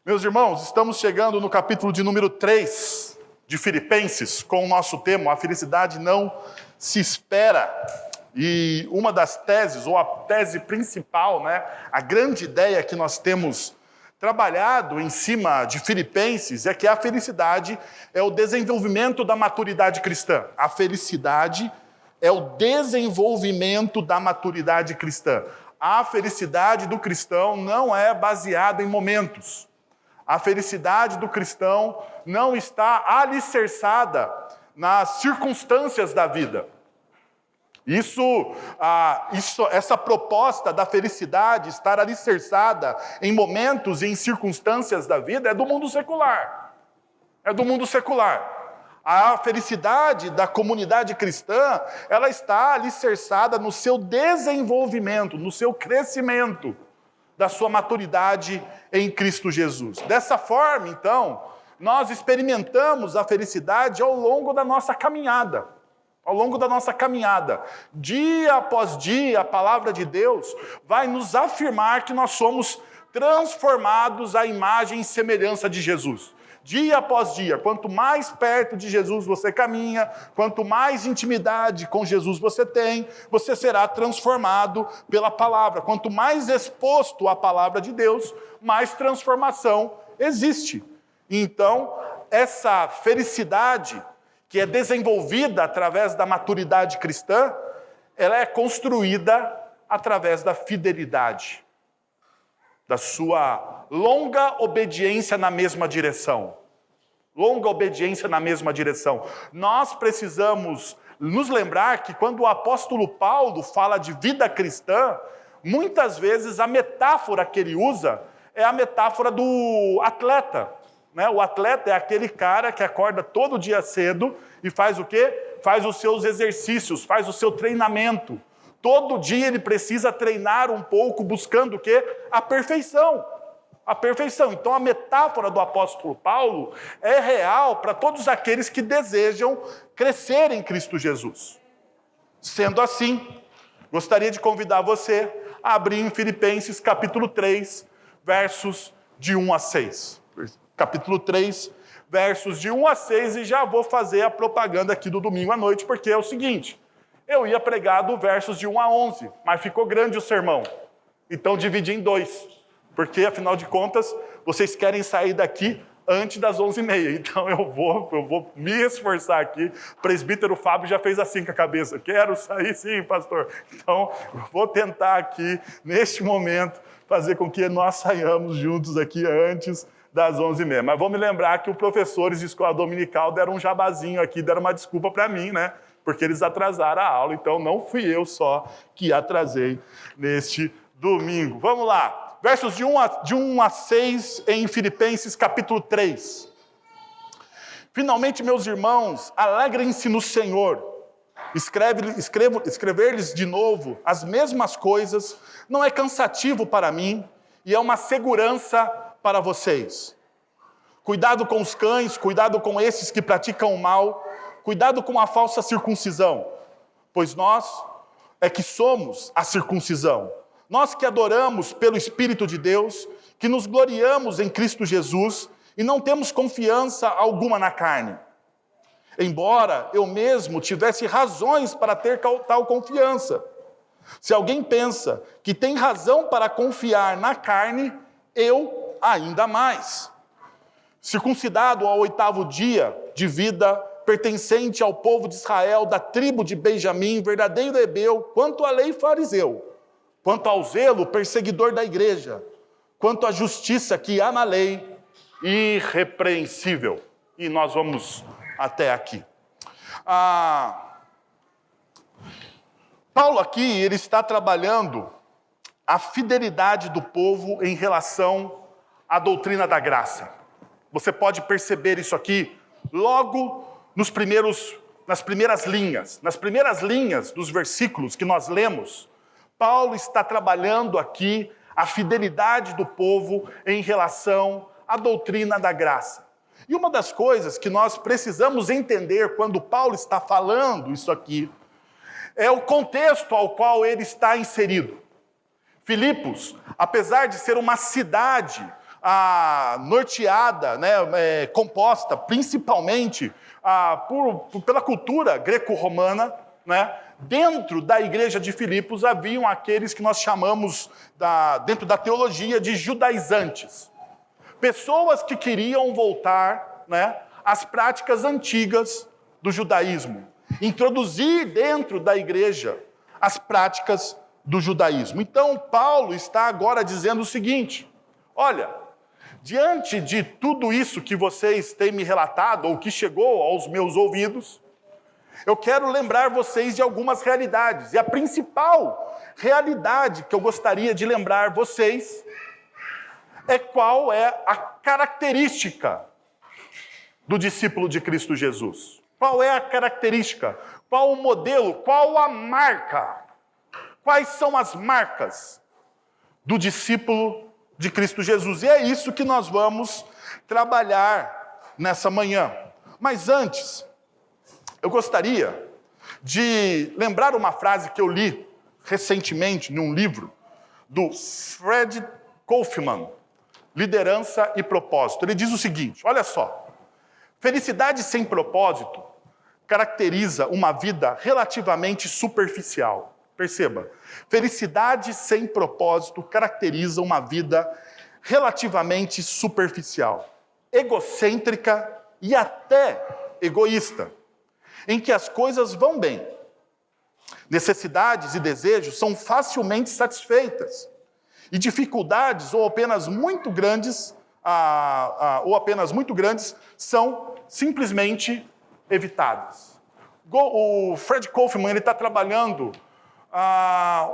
Meus irmãos, estamos chegando no capítulo de número 3 de Filipenses, com o nosso tema, a felicidade não se espera. E uma das teses, ou a tese principal, a grande ideia que nós temos trabalhado em cima de Filipenses é que a felicidade é o desenvolvimento da maturidade cristã. A felicidade é o desenvolvimento da maturidade cristã. A felicidade do cristão não é baseada em momentos. A felicidade do cristão não está alicerçada nas circunstâncias da vida. Essa proposta da felicidade estar alicerçada em momentos e em circunstâncias da vida é do mundo secular. É do mundo secular. A felicidade da comunidade cristã, ela está alicerçada no seu desenvolvimento, no seu crescimento, da sua maturidade em Cristo Jesus. Dessa forma, então, nós experimentamos a felicidade ao longo da nossa caminhada. Ao longo da nossa caminhada, dia após dia, a palavra de Deus vai nos afirmar que nós somos transformados à imagem e semelhança de Jesus. Dia após dia, quanto mais perto de Jesus você caminha, quanto mais intimidade com Jesus você tem, você será transformado pela palavra. Quanto mais exposto à palavra de Deus, mais transformação existe. Então, essa felicidade que é desenvolvida através da maturidade cristã, ela é construída através da fidelidade, da sua longa obediência na mesma direção. Longa obediência na mesma direção. Nós precisamos nos lembrar que quando o apóstolo Paulo fala de vida cristã, muitas vezes a metáfora que ele usa é a metáfora do atleta. O atleta é aquele cara que acorda todo dia cedo e faz o quê? Faz os seus exercícios, faz o seu treinamento. Todo dia ele precisa treinar um pouco, buscando o quê? A perfeição. A perfeição. Então a metáfora do apóstolo Paulo é real para todos aqueles que desejam crescer em Cristo Jesus. Sendo assim, gostaria de convidar você a abrir em Filipenses capítulo 3, versos de 1 a 6. Capítulo 3, versos de 1 a 6, e já vou fazer a propaganda aqui do domingo à noite, porque é o seguinte, eu ia pregar do versos de 1 a 11, mas ficou grande o sermão, então dividi em 2, porque afinal de contas, vocês querem sair daqui antes das 11h30, então eu vou me esforçar aqui. O presbítero Fábio já fez assim com a cabeça, quero sair sim, pastor, então vou tentar aqui, neste momento, fazer com que nós saiamos juntos aqui antes das 11h30. Mas vou me lembrar que os professores de escola dominical deram um jabazinho aqui, deram uma desculpa para mim, porque eles atrasaram a aula, então não fui eu só que atrasei neste domingo. Vamos lá, versos de 1 a 6 em Filipenses capítulo 3. Finalmente, meus irmãos, alegrem-se no Senhor. Escrever-lhes de novo as mesmas coisas não é cansativo para mim e é uma segurança para vocês. Cuidado com os cães, cuidado com esses que praticam o mal, cuidado com a falsa circuncisão, pois nós é que somos a circuncisão. Nós que adoramos pelo Espírito de Deus, que nos gloriamos em Cristo Jesus e não temos confiança alguma na carne. Embora eu mesmo tivesse razões para ter tal confiança. Se alguém pensa que tem razão para confiar na carne, eu ainda mais. Circuncidado ao 8º dia de vida, pertencente ao povo de Israel, da tribo de Benjamim, verdadeiro hebreu, quanto à lei fariseu, quanto ao zelo perseguidor da igreja, quanto à justiça que ama a lei, irrepreensível. E nós vamos até aqui. Paulo aqui, ele está trabalhando a fidelidade do povo em relação à doutrina da graça. Você pode perceber isso aqui logo nas primeiras linhas dos versículos que nós lemos. Paulo está trabalhando aqui a fidelidade do povo em relação à doutrina da graça. E uma das coisas que nós precisamos entender quando Paulo está falando isso aqui é o contexto ao qual ele está inserido. Filipos, apesar de ser uma cidade norteada, né, composta principalmente pela cultura greco-romana, né? Dentro da igreja de Filipos haviam aqueles que nós chamamos, dentro da teologia, de judaizantes. Pessoas que queriam voltar, né, às práticas antigas do judaísmo. Introduzir dentro da igreja as práticas do judaísmo. Então, Paulo está agora dizendo o seguinte: olha, diante de tudo isso que vocês têm me relatado, ou que chegou aos meus ouvidos, eu quero lembrar vocês de algumas realidades. E a principal realidade que eu gostaria de lembrar vocês é qual é a característica do discípulo de Cristo Jesus. Qual é a característica? Qual o modelo? Qual a marca? Quais são as marcas do discípulo de Cristo Jesus? E é isso que nós vamos trabalhar nessa manhã. Mas antes, eu gostaria de lembrar uma frase que eu li recentemente num livro do Fred Kaufman, Liderança e Propósito. Ele diz o seguinte: olha só, felicidade sem propósito caracteriza uma vida relativamente superficial. Perceba, felicidade sem propósito caracteriza uma vida relativamente superficial, egocêntrica e até egoísta, em que as coisas vão bem. Necessidades e desejos são facilmente satisfeitas, e dificuldades ou apenas muito grandes são simplesmente evitadas. O Fred Kaufman está trabalhando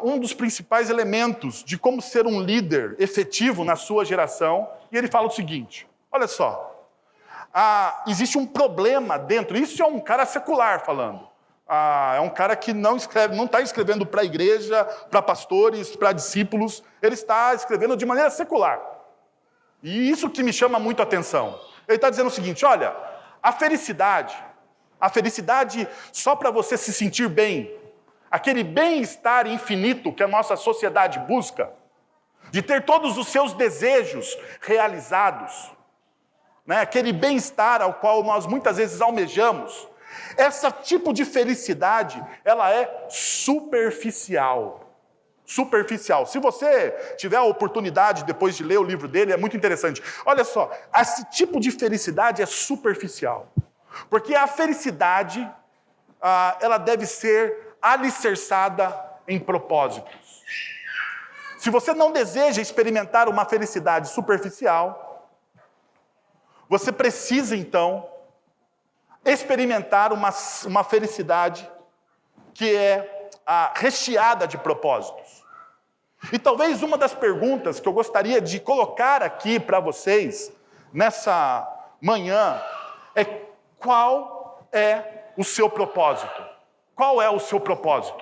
um dos principais elementos de como ser um líder efetivo na sua geração, e ele fala o seguinte: olha só, existe um problema dentro, isso é um cara secular falando, é um cara que não está escrevendo para a igreja, para pastores, para discípulos, ele está escrevendo de maneira secular. E isso que me chama muito a atenção. Ele está dizendo o seguinte: olha, a felicidade só para você se sentir bem, aquele bem-estar infinito que a nossa sociedade busca, de ter todos os seus desejos realizados, né? Aquele bem-estar ao qual nós muitas vezes almejamos, esse tipo de felicidade, ela é superficial. Superficial. Se você tiver a oportunidade depois de ler o livro dele, é muito interessante. Olha só, esse tipo de felicidade é superficial. Porque a felicidade, ela deve ser alicerçada em propósitos. Se você não deseja experimentar uma felicidade superficial, você precisa, então, experimentar uma felicidade que é recheada de propósitos. E talvez uma das perguntas que eu gostaria de colocar aqui para vocês, nessa manhã, é: qual é o seu propósito? Qual é o seu propósito?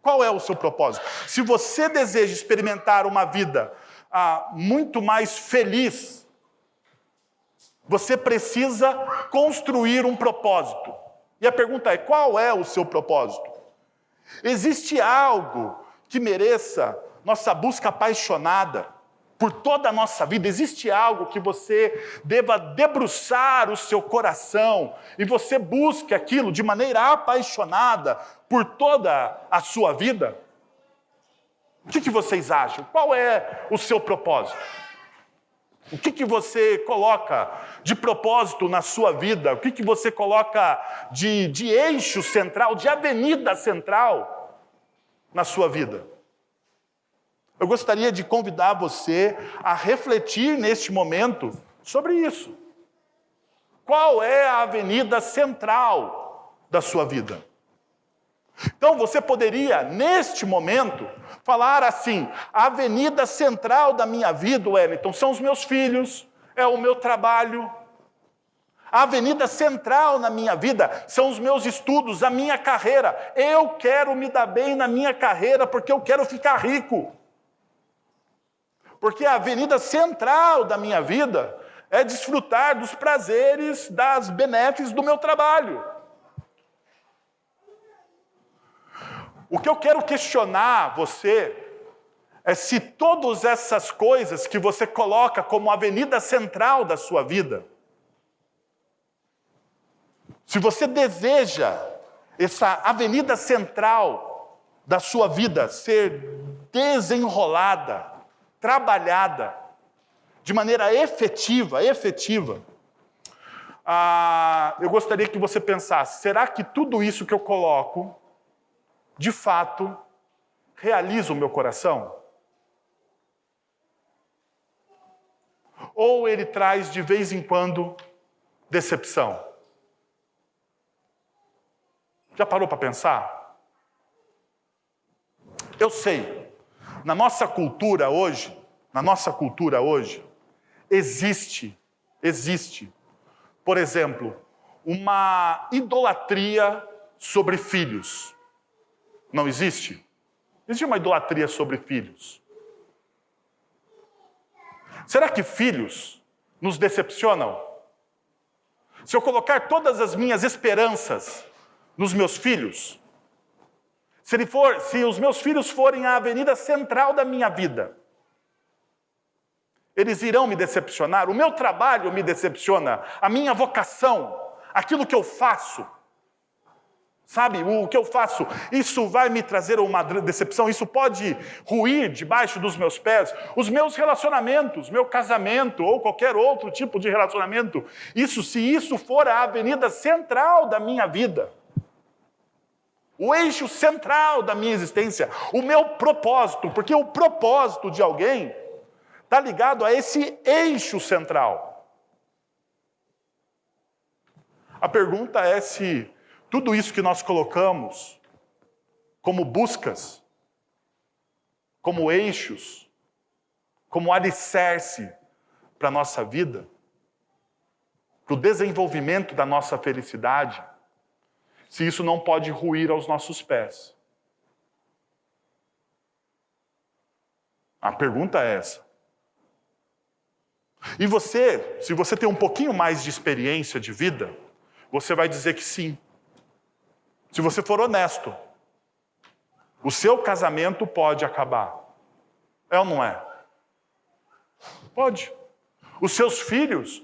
Qual é o seu propósito? Se você deseja experimentar uma vida muito mais feliz, você precisa construir um propósito. E a pergunta é: qual é o seu propósito? Existe algo que mereça nossa busca apaixonada por toda a nossa vida? Existe algo que você deva debruçar o seu coração e você busque aquilo de maneira apaixonada por toda a sua vida? O que vocês acham? Qual é o seu propósito? O que você coloca de propósito na sua vida? O que você coloca de eixo central, de avenida central na sua vida? Eu gostaria de convidar você a refletir neste momento sobre isso. Qual é a avenida central da sua vida? Então você poderia, neste momento, falar assim: a avenida central da minha vida, Wellington, são os meus filhos, é o meu trabalho. A avenida central na minha vida são os meus estudos, a minha carreira. Eu quero me dar bem na minha carreira porque eu quero ficar rico. Porque a avenida central da minha vida é desfrutar dos prazeres, das benéficas do meu trabalho. O que eu quero questionar você é se todas essas coisas que você coloca como avenida central da sua vida, se você deseja essa avenida central da sua vida ser desenrolada, trabalhada, de maneira efetiva, eu gostaria que você pensasse, será que tudo isso que eu coloco, de fato, realiza o meu coração? Ou ele traz, de vez em quando, decepção? Já parou para pensar? Eu sei, na nossa cultura hoje, existe, por exemplo, uma idolatria sobre filhos. Não existe? Existe uma idolatria sobre filhos. Será que filhos nos decepcionam? Se eu colocar todas as minhas esperanças nos meus filhos, se os meus filhos forem a avenida central da minha vida, eles irão me decepcionar, o meu trabalho me decepciona, a minha vocação, aquilo que eu faço, sabe, o que eu faço, isso vai me trazer uma decepção, isso pode ruir debaixo dos meus pés, os meus relacionamentos, meu casamento ou qualquer outro tipo de relacionamento, se isso for a avenida central da minha vida, o eixo central da minha existência, o meu propósito, porque o propósito de alguém está ligado a esse eixo central. A pergunta é se tudo isso que nós colocamos como buscas, como eixos, como alicerce para a nossa vida, para o desenvolvimento da nossa felicidade, se isso não pode ruir aos nossos pés. A pergunta é essa. E você, se você tem um pouquinho mais de experiência de vida, você vai dizer que sim. Se você for honesto, o seu casamento pode acabar. É ou não é? Pode. Os seus filhos,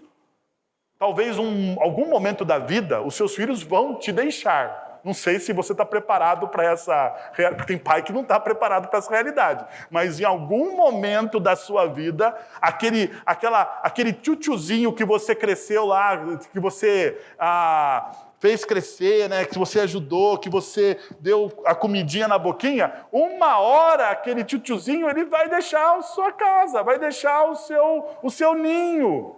talvez algum momento da vida, os seus filhos vão te deixar. Não sei se você está preparado para essa... Porque tem pai que não está preparado para essa realidade. Mas em algum momento da sua vida, aquele tchutchuzinho que você cresceu lá, que você fez crescer, né, que você ajudou, que você deu a comidinha na boquinha, uma hora aquele tchutchuzinho ele vai deixar a sua casa, vai deixar o seu ninho.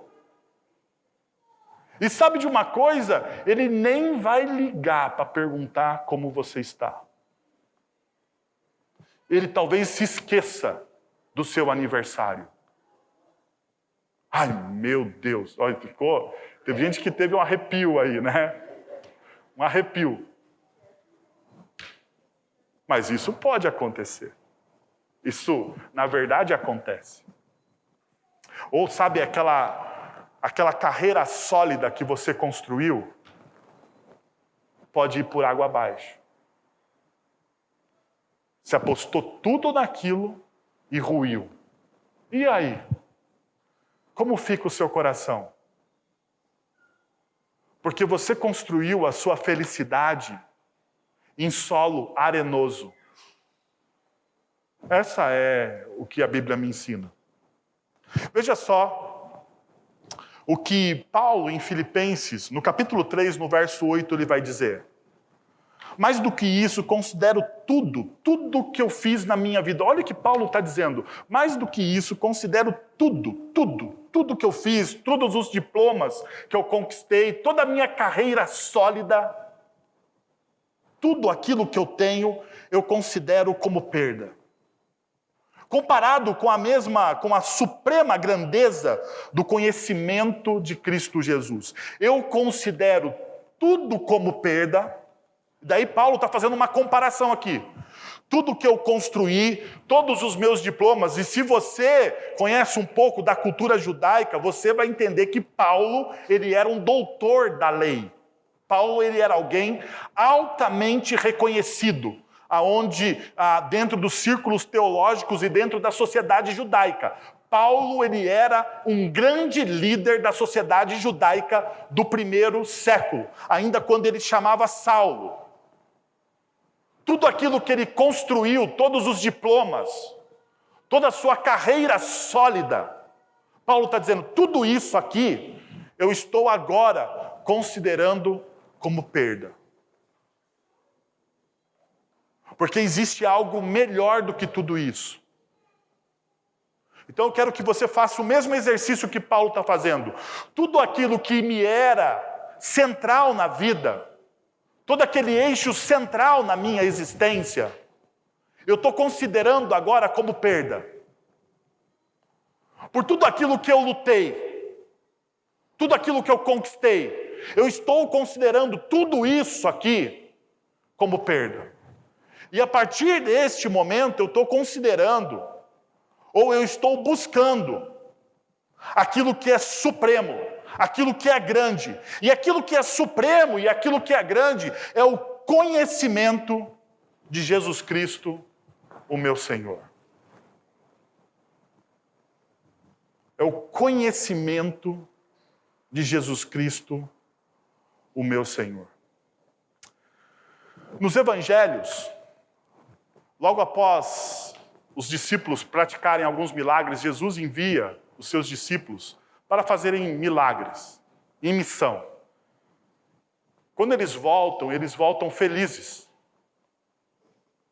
E sabe de uma coisa? Ele nem vai ligar para perguntar como você está. Ele talvez se esqueça do seu aniversário. Ai, meu Deus. Olha, teve gente que teve um arrepio aí, né? Um arrepio. Mas isso pode acontecer. Isso, na verdade, acontece. Ou sabe aquela carreira sólida que você construiu, pode ir por água abaixo. Você apostou tudo naquilo e ruiu. E aí? Como fica o seu coração? Porque você construiu a sua felicidade em solo arenoso. Essa é o que a Bíblia me ensina. Veja só o que Paulo, em Filipenses, no capítulo 3, no verso 8, ele vai dizer. Mais do que isso, considero tudo que eu fiz na minha vida. Olha o que Paulo está dizendo. Mais do que isso, considero tudo que eu fiz, todos os diplomas que eu conquistei, toda a minha carreira sólida, tudo aquilo que eu tenho, eu considero como perda. Comparado com a suprema grandeza do conhecimento de Cristo Jesus. Eu considero tudo como perda. Daí Paulo está fazendo uma comparação aqui. Tudo que eu construí, todos os meus diplomas, e se você conhece um pouco da cultura judaica, você vai entender que Paulo, ele era um doutor da lei. Paulo, ele era alguém altamente reconhecido. dentro dos círculos teológicos e dentro da sociedade judaica. Paulo, ele era um grande líder da sociedade judaica do primeiro século, ainda quando ele chamava Saulo. Tudo aquilo que ele construiu, todos os diplomas, toda a sua carreira sólida, Paulo está dizendo, tudo isso aqui, eu estou agora considerando como perda. Porque existe algo melhor do que tudo isso. Então eu quero que você faça o mesmo exercício que Paulo está fazendo. Tudo aquilo que me era central na vida, todo aquele eixo central na minha existência, eu estou considerando agora como perda. Por tudo aquilo que eu lutei, tudo aquilo que eu conquistei, eu estou considerando tudo isso aqui como perda. E a partir deste momento eu estou considerando, ou eu estou buscando, aquilo que é supremo, aquilo que é grande. E aquilo que é supremo e aquilo que é grande é o conhecimento de Jesus Cristo, o meu Senhor. É o conhecimento de Jesus Cristo, o meu Senhor. Nos evangelhos, logo após os discípulos praticarem alguns milagres, Jesus envia os seus discípulos para fazerem milagres, em missão. Quando eles voltam felizes.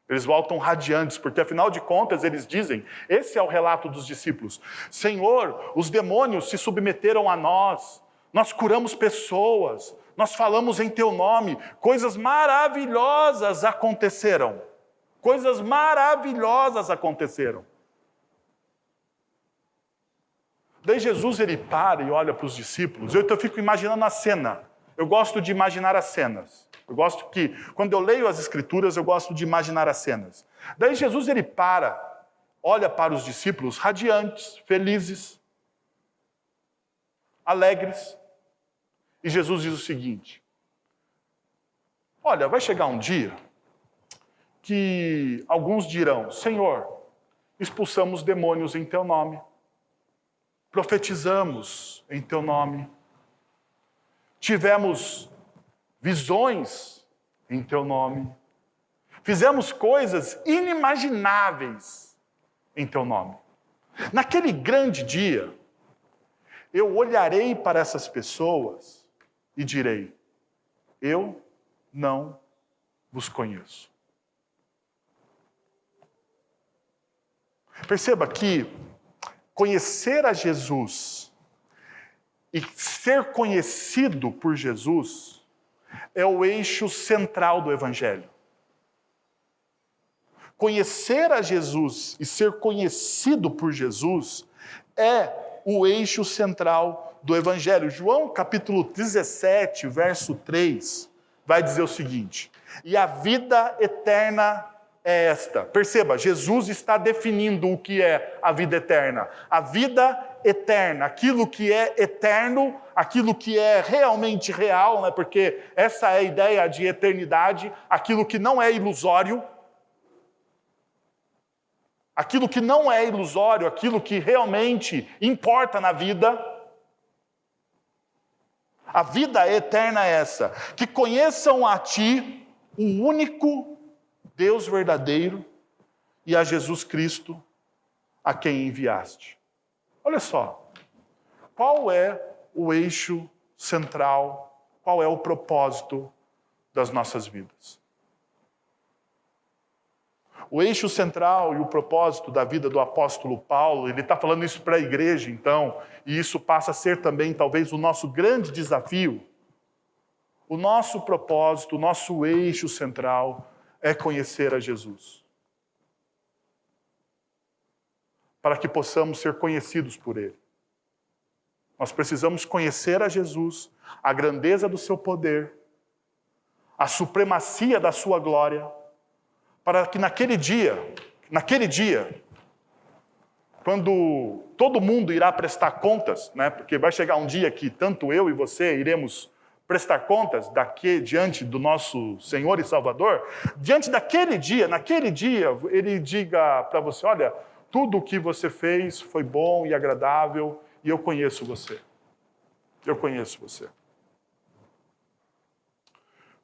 Eles voltam radiantes, porque afinal de contas eles dizem, esse é o relato dos discípulos, Senhor, os demônios se submeteram a nós curamos pessoas, nós falamos em teu nome, coisas maravilhosas aconteceram. Coisas maravilhosas aconteceram. Daí Jesus, ele para e olha para os discípulos. Eu fico imaginando a cena. Eu gosto de imaginar as cenas. Eu gosto que, quando eu leio as Escrituras, eu gosto de imaginar as cenas. Daí Jesus, ele para, olha para os discípulos radiantes, felizes, alegres. E Jesus diz o seguinte, olha, vai chegar um dia que alguns dirão, Senhor, expulsamos demônios em teu nome, profetizamos em teu nome, tivemos visões em teu nome, fizemos coisas inimagináveis em teu nome. Naquele grande dia, eu olharei para essas pessoas e direi, eu não vos conheço. Perceba que conhecer a Jesus e ser conhecido por Jesus é o eixo central do Evangelho. Conhecer a Jesus e ser conhecido por Jesus é o eixo central do Evangelho. João capítulo 17, verso 3, vai dizer o seguinte, e a vida eterna é esta. Perceba, Jesus está definindo o que é a vida eterna. A vida eterna, aquilo que é eterno, aquilo que é realmente real, né? Porque essa é a ideia de eternidade, aquilo que não é ilusório, aquilo que não é ilusório, aquilo que realmente importa na vida. A vida eterna é essa, que conheçam a ti, o único Deus verdadeiro, e a Jesus Cristo, a quem enviaste. Olha só, qual é o eixo central, qual é o propósito das nossas vidas? O eixo central e o propósito da vida do apóstolo Paulo, ele está falando isso para a igreja, então, e isso passa a ser também, talvez, o nosso grande desafio. O nosso propósito, o nosso eixo central é conhecer a Jesus. Para que possamos ser conhecidos por Ele. Nós precisamos conhecer a Jesus, a grandeza do seu poder, a supremacia da sua glória, para que naquele dia, quando todo mundo irá prestar contas, né, porque vai chegar um dia que tanto eu e você iremos prestar contas diante do nosso Senhor e Salvador, diante daquele dia, naquele dia, ele diga para você, olha, tudo o que você fez foi bom e agradável e eu conheço você. Eu conheço você.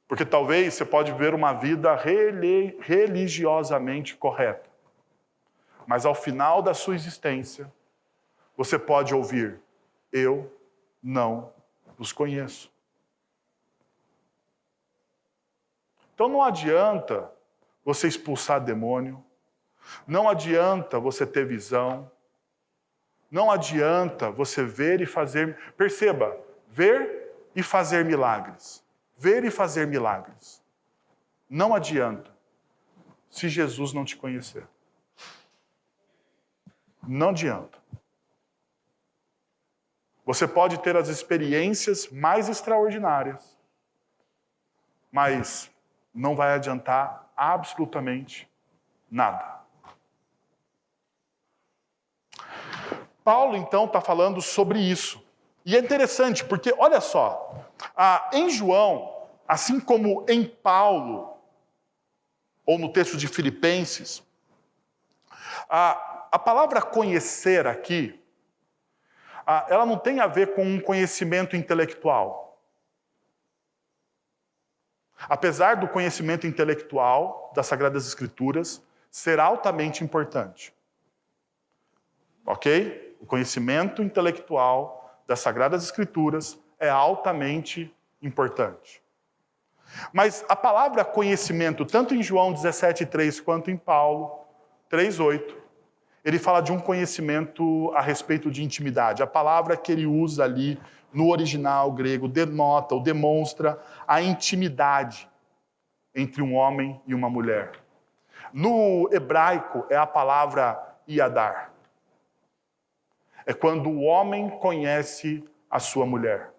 Porque talvez você pode viver uma vida religiosamente correta, mas ao final da sua existência, você pode ouvir, eu não os conheço. Então não adianta você expulsar demônio, não adianta você ter visão, não adianta você ver e fazer... Perceba, ver e fazer milagres. Ver e fazer milagres. Não adianta se Jesus não te conhecer. Não adianta. Você pode ter as experiências mais extraordinárias, mas não vai adiantar absolutamente nada. Paulo, então, está falando sobre isso. E é interessante, porque, olha só, em João, assim como em Paulo, ou no texto de Filipenses, a palavra conhecer aqui, ela não tem a ver com um conhecimento intelectual. Apesar do conhecimento intelectual das Sagradas Escrituras ser altamente importante. Ok? O conhecimento intelectual das Sagradas Escrituras é altamente importante. Mas a palavra conhecimento, tanto em João 17,3 quanto em Paulo 3,8, ele fala de um conhecimento a respeito de intimidade. A palavra que ele usa ali no original grego denota ou demonstra a intimidade entre um homem e uma mulher. No hebraico é a palavra iadar. É quando o homem conhece a sua mulher.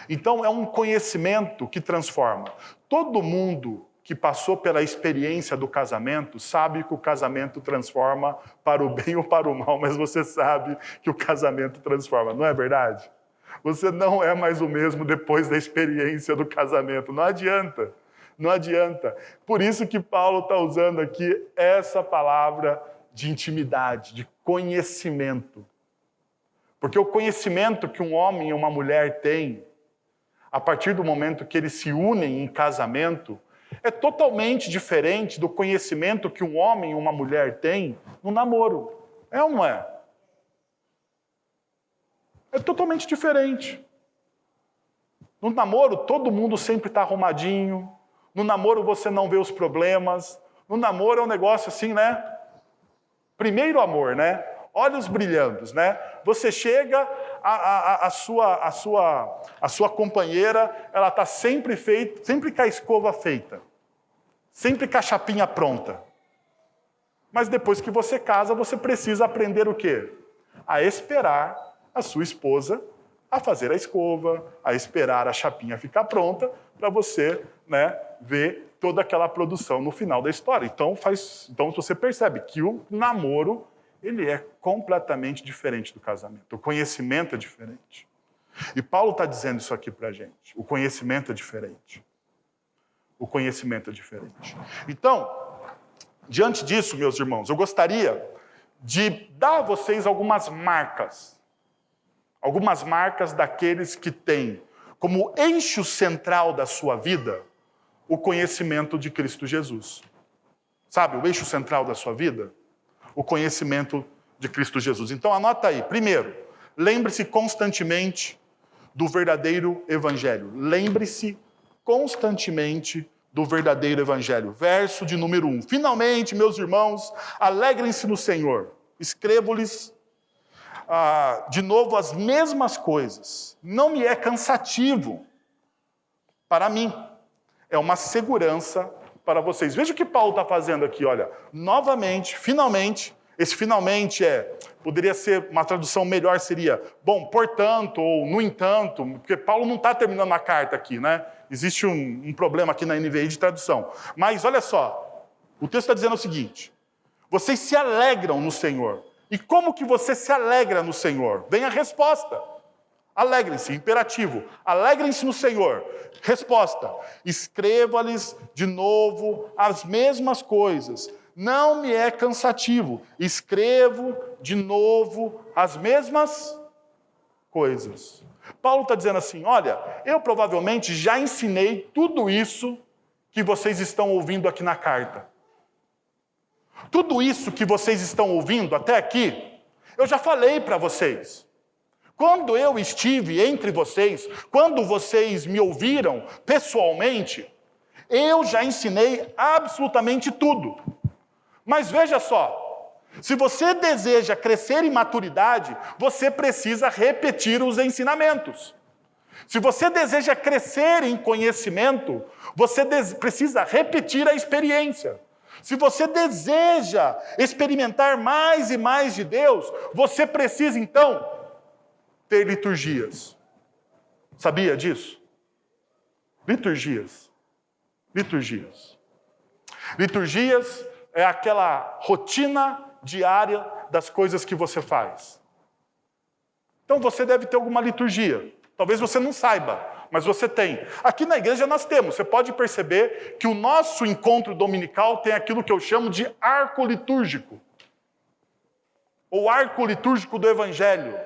Então é um conhecimento que transforma. Todo mundo que passou pela experiência do casamento sabe que o casamento transforma para o bem ou para o mal, mas você sabe que o casamento transforma, não é verdade? Você não é mais o mesmo depois da experiência do casamento, não adianta, não adianta. Por isso que Paulo está usando aqui essa palavra de intimidade, de conhecimento. Porque o conhecimento que um homem e uma mulher têm, a partir do momento que eles se unem em casamento, é totalmente diferente do conhecimento que um homem e uma mulher têm no namoro. É ou não é? É totalmente diferente. No namoro, todo mundo sempre está arrumadinho. No namoro, você não vê os problemas. No namoro é um negócio assim, né? Primeiro amor, né? Olhos brilhantes, né? Você chega, a sua companheira, ela está sempre com a escova feita. Sempre com a chapinha pronta. Mas depois que você casa, você precisa aprender o quê? A esperar a sua esposa a fazer a escova, a esperar a chapinha ficar pronta, para você, né, ver toda aquela produção no final da história. Então você percebe que o namoro, ele é completamente diferente do casamento. O conhecimento é diferente. E Paulo está dizendo isso aqui para a gente. O conhecimento é diferente. O conhecimento é diferente. Então, diante disso, meus irmãos, eu gostaria de dar a vocês algumas marcas daqueles que têm como eixo central da sua vida o conhecimento de Cristo Jesus. Sabe, o eixo central da sua vida? O conhecimento de Cristo Jesus. Então, anota aí. Primeiro, lembre-se constantemente do verdadeiro evangelho. Lembre-se constantemente do verdadeiro evangelho. Verso de número 1. Finalmente, meus irmãos, alegrem-se no Senhor. Escrevo-lhes de novo as mesmas coisas. Não me é cansativo para mim. É uma segurança para vocês. Veja o que Paulo está fazendo aqui, olha. Novamente, finalmente, esse finalmente poderia ser, uma tradução melhor seria, bom, portanto, ou no entanto, porque Paulo não está terminando a carta aqui, né? Existe um problema aqui na NVI de tradução. Mas olha só, o texto está dizendo o seguinte, vocês se alegram no Senhor. E como que você se alegra no Senhor? Vem a resposta. Alegrem-se, imperativo. Alegrem-se no Senhor. Resposta: escreva-lhes de novo as mesmas coisas. Não me é cansativo. Escrevo de novo as mesmas coisas. Paulo está dizendo assim: olha, eu provavelmente já ensinei tudo isso que vocês estão ouvindo aqui na carta. Tudo isso que vocês estão ouvindo até aqui, eu já falei para vocês. Quando eu estive entre vocês, quando vocês me ouviram pessoalmente, eu já ensinei absolutamente tudo. Mas veja só, se você deseja crescer em maturidade, você precisa repetir os ensinamentos. Se você deseja crescer em conhecimento, você precisa repetir a experiência. Se você deseja experimentar mais e mais de Deus, você precisa então ter liturgias. Sabia disso? Liturgias. Liturgias. Liturgias é aquela rotina diária das coisas que você faz. Então você deve ter alguma liturgia. Talvez você não saiba, mas você tem. Aqui na igreja nós temos. Você pode perceber que o nosso encontro dominical tem aquilo que eu chamo de arco litúrgico. Ou arco litúrgico do Evangelho.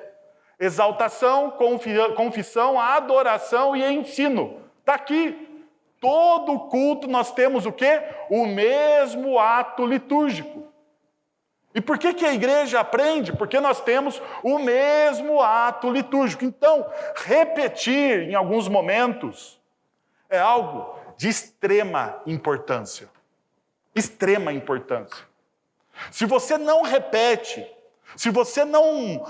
Exaltação, confissão, adoração e ensino. Está aqui. Todo culto nós temos o quê? O mesmo ato litúrgico. E por que a igreja aprende? Porque nós temos o mesmo ato litúrgico. Então, repetir em alguns momentos é algo de extrema importância. Extrema importância. Se você não repete, se você não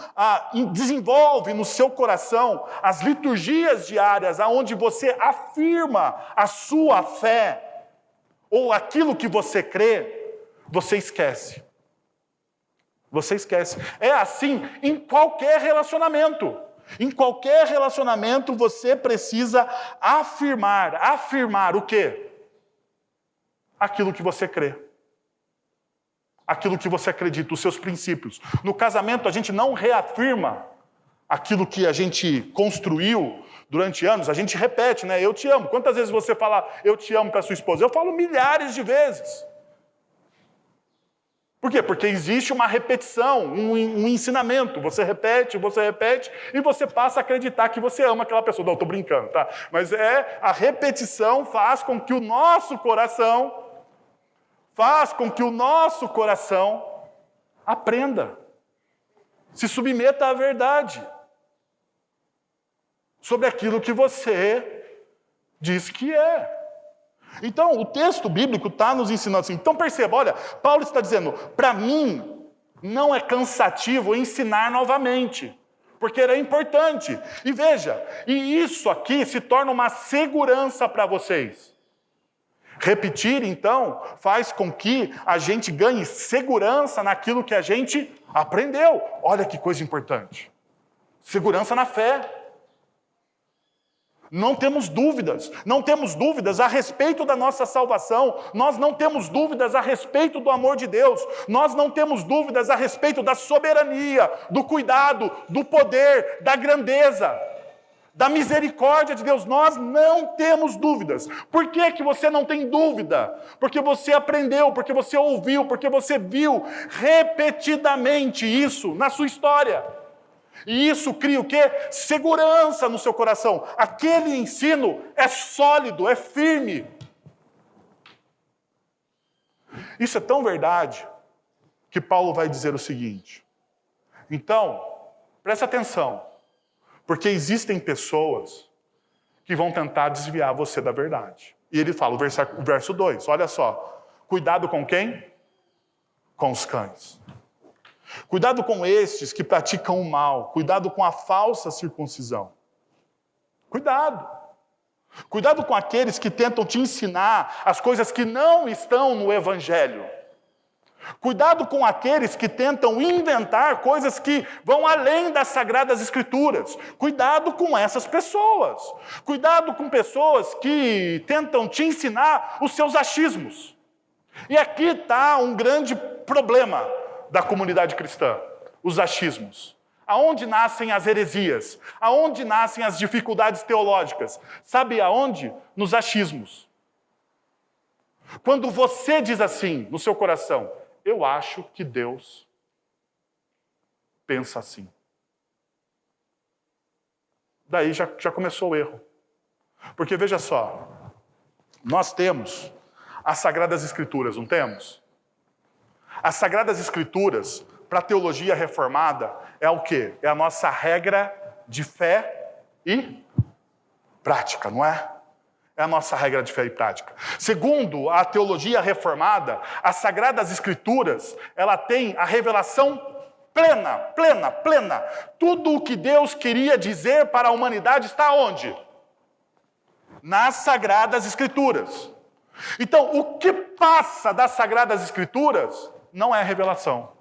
desenvolve no seu coração as liturgias diárias onde você afirma a sua fé ou aquilo que você crê, você esquece. Você esquece. É assim em qualquer relacionamento. Em qualquer relacionamento você precisa afirmar o quê? Aquilo que você crê. Aquilo que você acredita, os seus princípios. No casamento, a gente não reafirma aquilo que a gente construiu durante anos, a gente repete, né? Eu te amo. Quantas vezes você fala eu te amo para sua esposa? Eu falo milhares de vezes. Por quê? Porque existe uma repetição, um ensinamento. Você repete, e você passa a acreditar que você ama aquela pessoa. Não, estou brincando, tá? Mas a repetição faz com que o nosso coração aprenda, se submeta à verdade sobre aquilo que você diz que é. Então, o texto bíblico está nos ensinando assim. Então, perceba, olha, Paulo está dizendo, para mim, não é cansativo ensinar novamente, porque era importante. E veja, e isso aqui se torna uma segurança para vocês. Repetir, então, faz com que a gente ganhe segurança naquilo que a gente aprendeu. Olha que coisa importante. Segurança na fé. Não temos dúvidas a respeito da nossa salvação, nós não temos dúvidas a respeito do amor de Deus, nós não temos dúvidas a respeito da soberania, do cuidado, do poder, da grandeza, da misericórdia de Deus, nós não temos dúvidas. Por que você não tem dúvida? Porque você aprendeu, porque você ouviu, porque você viu repetidamente isso na sua história. E isso cria o quê? Segurança no seu coração. Aquele ensino é sólido, é firme. Isso é tão verdade que Paulo vai dizer o seguinte. Então, preste atenção, porque existem pessoas que vão tentar desviar você da verdade. E ele fala, o verso 2, olha só. Cuidado com quem? Com os cães. Cuidado com estes que praticam o mal. Cuidado com a falsa circuncisão. Cuidado. Cuidado com aqueles que tentam te ensinar as coisas que não estão no Evangelho. Cuidado com aqueles que tentam inventar coisas que vão além das Sagradas Escrituras. Cuidado com essas pessoas. Cuidado com pessoas que tentam te ensinar os seus achismos. E aqui está um grande problema da comunidade cristã, os achismos. Aonde nascem as heresias? Aonde nascem as dificuldades teológicas? Sabe aonde? Nos achismos. Quando você diz assim no seu coração, eu acho que Deus pensa assim. Daí já começou o erro. Porque veja só, nós temos as Sagradas Escrituras, não temos? As Sagradas Escrituras, para a teologia reformada, é o quê? É a nossa regra de fé e prática, não é? É a nossa regra de fé e prática. Segundo a teologia reformada, as Sagradas Escrituras, ela tem a revelação plena. Tudo o que Deus queria dizer para a humanidade está onde? Nas Sagradas Escrituras. Então, o que passa das Sagradas Escrituras não é revelação.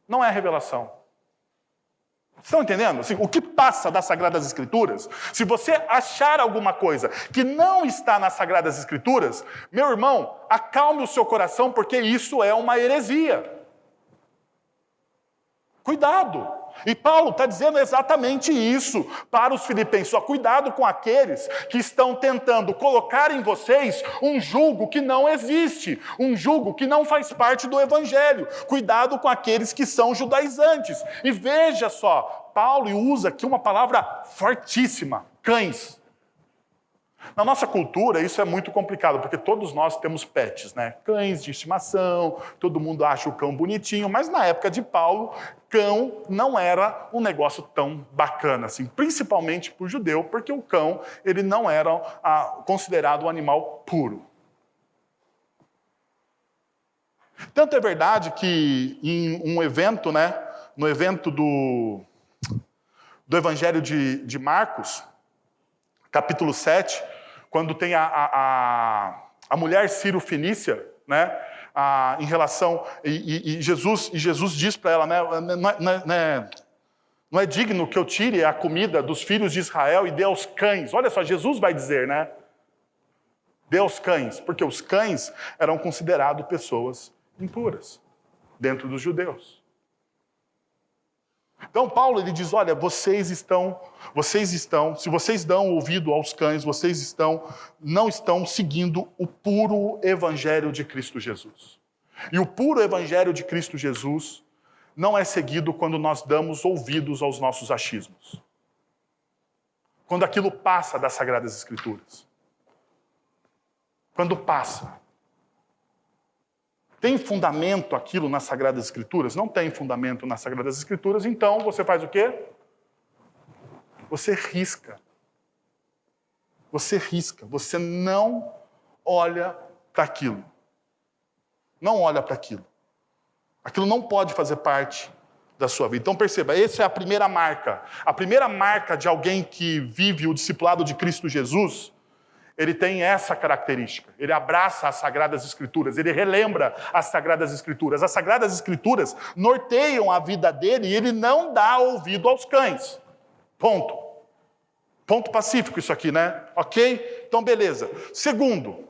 Não é revelação. Estão entendendo? Assim, o que passa das Sagradas Escrituras, se você achar alguma coisa que não está nas Sagradas Escrituras, meu irmão, acalme o seu coração, porque isso é uma heresia. Cuidado! E Paulo está dizendo exatamente isso para os filipenses. Só cuidado com aqueles que estão tentando colocar em vocês um jugo que não existe, um jugo que não faz parte do Evangelho. Cuidado com aqueles que são judaizantes. E veja só, Paulo usa aqui uma palavra fortíssima, cães. Na nossa cultura, isso é muito complicado, porque todos nós temos pets, né? Cães de estimação, todo mundo acha o cão bonitinho, mas na época de Paulo, cão não era um negócio tão bacana, assim, principalmente para o judeu, porque o cão ele não era considerado um animal puro. Tanto é verdade que em um evento, né, no evento do Evangelho de Marcos, capítulo 7, quando tem a mulher Ciro-Fenícia, né, em relação... E Jesus diz para ela, né, não é digno que eu tire a comida dos filhos de Israel e dê aos cães. Olha só, Jesus vai dizer, né? Dê aos cães, porque os cães eram considerados pessoas impuras dentro dos judeus. Então Paulo ele diz, olha, vocês estão, se vocês dão ouvido aos cães, vocês não estão seguindo o puro evangelho de Cristo Jesus. E o puro evangelho de Cristo Jesus não é seguido quando nós damos ouvidos aos nossos achismos. Quando aquilo passa das Sagradas Escrituras. Quando passa. Tem fundamento aquilo nas Sagradas Escrituras? Não tem fundamento nas Sagradas Escrituras, então você faz o quê? Você risca. Você risca. Você não olha para aquilo. Não olha para aquilo. Aquilo não pode fazer parte da sua vida. Então perceba, essa é a primeira marca. A primeira marca de alguém que vive o discipulado de Cristo Jesus, ele tem essa característica. Ele abraça as Sagradas Escrituras, ele relembra as Sagradas Escrituras. As Sagradas Escrituras norteiam a vida dele e ele não dá ouvido aos cães. Ponto. Ponto pacífico isso aqui, né? Ok? Então, beleza. Segundo.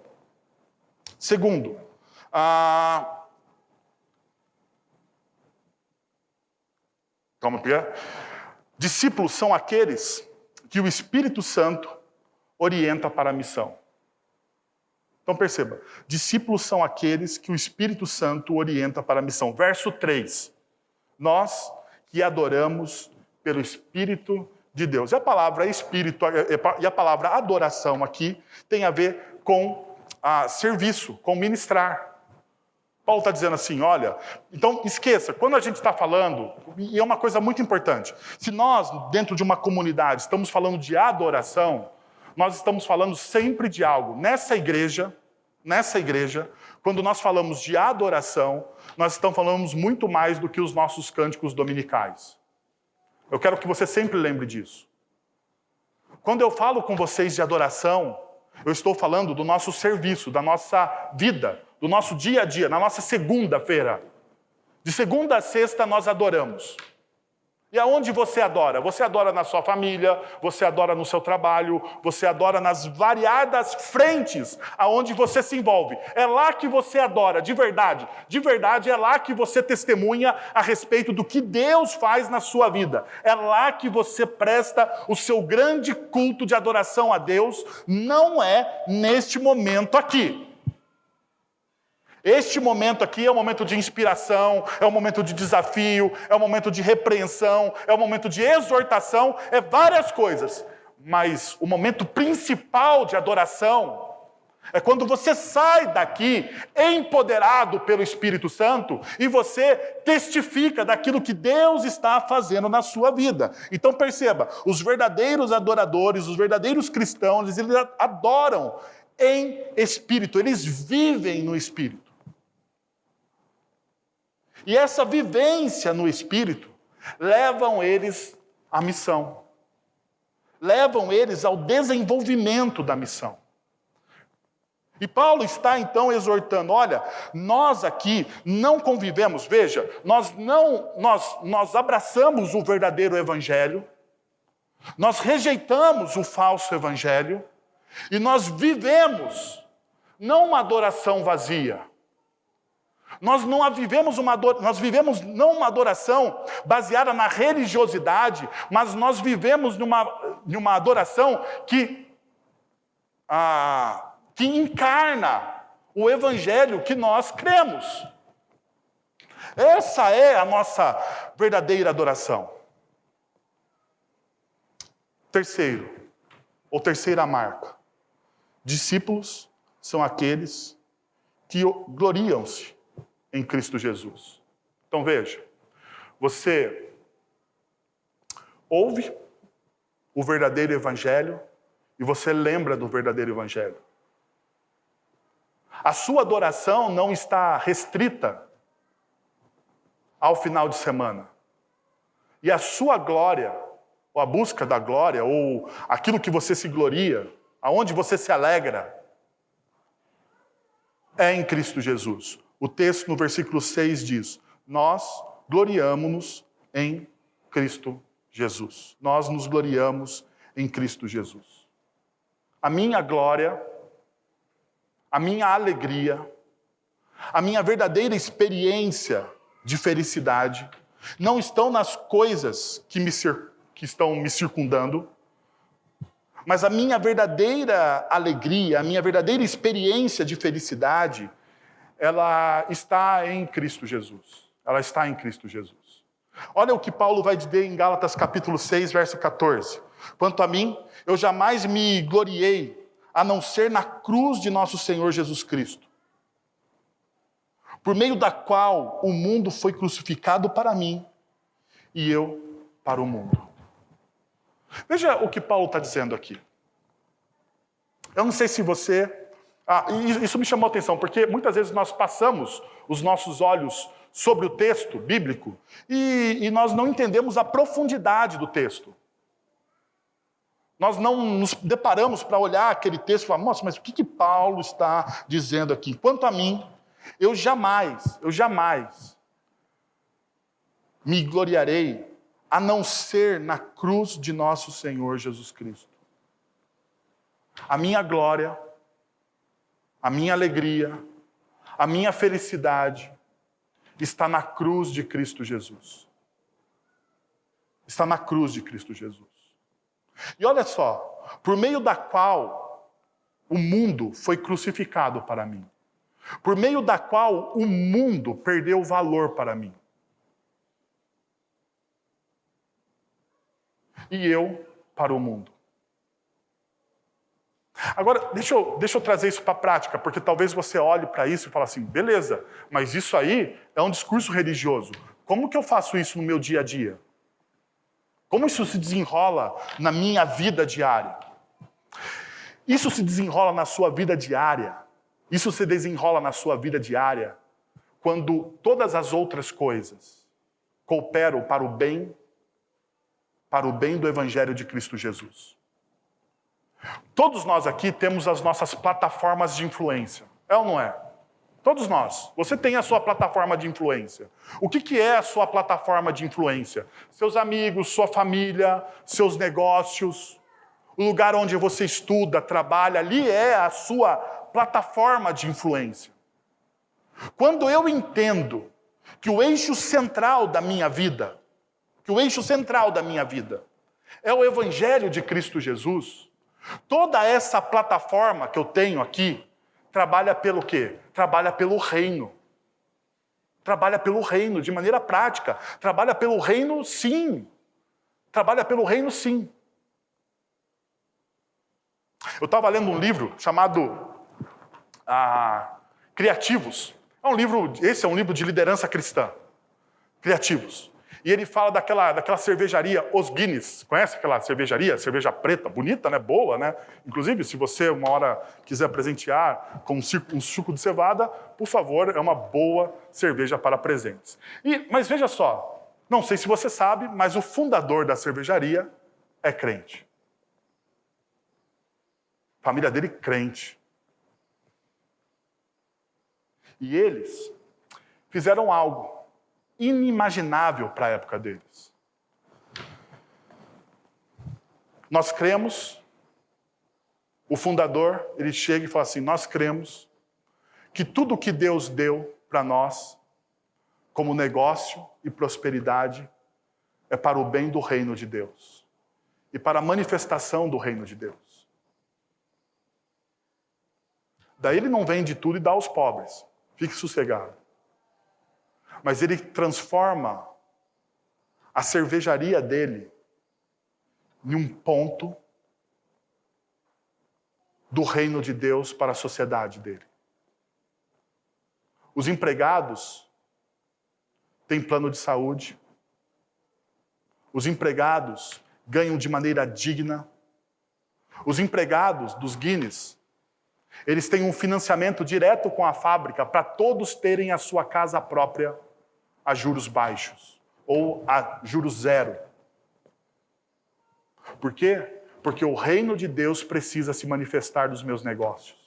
Calma, Pierre. Discípulos são aqueles que o Espírito Santo orienta para a missão. Então perceba, discípulos são aqueles que o Espírito Santo orienta para a missão. Verso 3, nós que adoramos pelo Espírito de Deus. E a palavra Espírito e a palavra adoração aqui tem a ver com serviço, com ministrar. Paulo está dizendo assim, olha, então esqueça, quando a gente está falando, e é uma coisa muito importante, se nós, dentro de uma comunidade, estamos falando de adoração, nós estamos falando sempre de algo. Nessa igreja, quando nós falamos de adoração, nós estamos falando muito mais do que os nossos cânticos dominicais. Eu quero que você sempre lembre disso. Quando eu falo com vocês de adoração, eu estou falando do nosso serviço, da nossa vida, do nosso dia a dia, na nossa segunda-feira. De segunda a sexta nós adoramos. E aonde você adora? Você adora na sua família, você adora no seu trabalho, você adora nas variadas frentes aonde você se envolve. É lá que você adora, de verdade. De verdade, é lá que você testemunha a respeito do que Deus faz na sua vida. É lá que você presta o seu grande culto de adoração a Deus, não é neste momento aqui. Este momento aqui é um momento de inspiração, é um momento de desafio, é um momento de repreensão, é um momento de exortação, é várias coisas. Mas o momento principal de adoração é quando você sai daqui empoderado pelo Espírito Santo e você testifica daquilo que Deus está fazendo na sua vida. Então perceba, os verdadeiros adoradores, os verdadeiros cristãos, eles adoram em espírito, eles vivem no espírito. E essa vivência no Espírito levam eles à missão. Levam eles ao desenvolvimento da missão. E Paulo está então exortando, olha, nós aqui não convivemos, veja, nós abraçamos o verdadeiro evangelho, nós rejeitamos o falso evangelho, e nós vivemos não uma adoração vazia. Nós vivemos não uma adoração baseada na religiosidade, mas nós vivemos numa adoração que encarna o evangelho que nós cremos. Essa é a nossa verdadeira adoração. Terceira marca. Discípulos são aqueles que gloriam-se em Cristo Jesus. Então veja, você ouve o verdadeiro evangelho e você lembra do verdadeiro evangelho. A sua adoração não está restrita ao final de semana. E a sua glória, ou a busca da glória, ou aquilo que você se gloria, aonde você se alegra, é em Cristo Jesus. O texto no versículo 6 diz, nós gloriamo-nos em Cristo Jesus. Nós nos gloriamos em Cristo Jesus. A minha glória, a minha alegria, a minha verdadeira experiência de felicidade não estão nas coisas que estão me circundando, mas a minha verdadeira alegria, a minha verdadeira experiência de felicidade, ela está em Cristo Jesus. Ela está em Cristo Jesus. Olha o que Paulo vai dizer em Gálatas capítulo 6, verso 14. Quanto a mim, eu jamais me gloriei, a não ser na cruz de nosso Senhor Jesus Cristo, por meio da qual o mundo foi crucificado para mim e eu para o mundo. Veja o que Paulo está dizendo aqui. Eu não sei se você... isso me chamou a atenção, porque muitas vezes nós passamos os nossos olhos sobre o texto bíblico e nós não entendemos a profundidade do texto. Nós não nos deparamos para olhar aquele texto e falar, nossa, mas o que Paulo está dizendo aqui? Quanto a mim, eu jamais me gloriarei a não ser na cruz de nosso Senhor Jesus Cristo. A minha glória, a minha alegria, a minha felicidade está na cruz de Cristo Jesus. Está na cruz de Cristo Jesus. E olha só, por meio da qual o mundo foi crucificado para mim. Por meio da qual o mundo perdeu valor para mim. E eu para o mundo. Agora, deixa eu trazer isso para a prática, porque talvez você olhe para isso e fale assim, beleza, mas isso aí é um discurso religioso. Como que eu faço isso no meu dia a dia? Como isso se desenrola na minha vida diária? Isso se desenrola na sua vida diária. Isso se desenrola na sua vida diária quando todas as outras coisas cooperam para o bem do Evangelho de Cristo Jesus. Todos nós aqui temos as nossas plataformas de influência. É ou não é? Todos nós. Você tem a sua plataforma de influência. O que é a sua plataforma de influência? Seus amigos, sua família, seus negócios, o lugar onde você estuda, trabalha, ali é a sua plataforma de influência. Quando eu entendo que o eixo central da minha vida, é o Evangelho de Cristo Jesus, toda essa plataforma que eu tenho aqui, trabalha pelo quê? Trabalha pelo reino. Trabalha pelo reino, de maneira prática. Trabalha pelo reino, sim. Trabalha pelo reino, sim. Eu estava lendo um livro chamado Criativos. Esse é um livro de liderança cristã. Criativos. E ele fala daquela cervejaria Os Guinness. Conhece aquela cervejaria? Cerveja preta, bonita, né? Boa, né? Inclusive, se você uma hora quiser presentear com um suco de cevada, por favor, é uma boa cerveja para presentes. Mas veja só, não sei se você sabe, mas o fundador da cervejaria é crente. Família dele, crente. E eles fizeram algo inimaginável para a época deles. Nós cremos, o fundador, ele chega e fala assim, nós cremos que tudo que Deus deu para nós, como negócio e prosperidade, é para o bem do reino de Deus e para a manifestação do reino de Deus. Daí ele não vende tudo e dá aos pobres. Fique sossegado. Mas ele transforma a cervejaria dele em um ponto do reino de Deus para a sociedade dele. Os empregados têm plano de saúde. Os empregados ganham de maneira digna. Os empregados dos Guinness, eles têm um financiamento direto com a fábrica para todos terem a sua casa própria a juros baixos ou a juros zero. Por quê? Porque o reino de Deus precisa se manifestar nos meus negócios.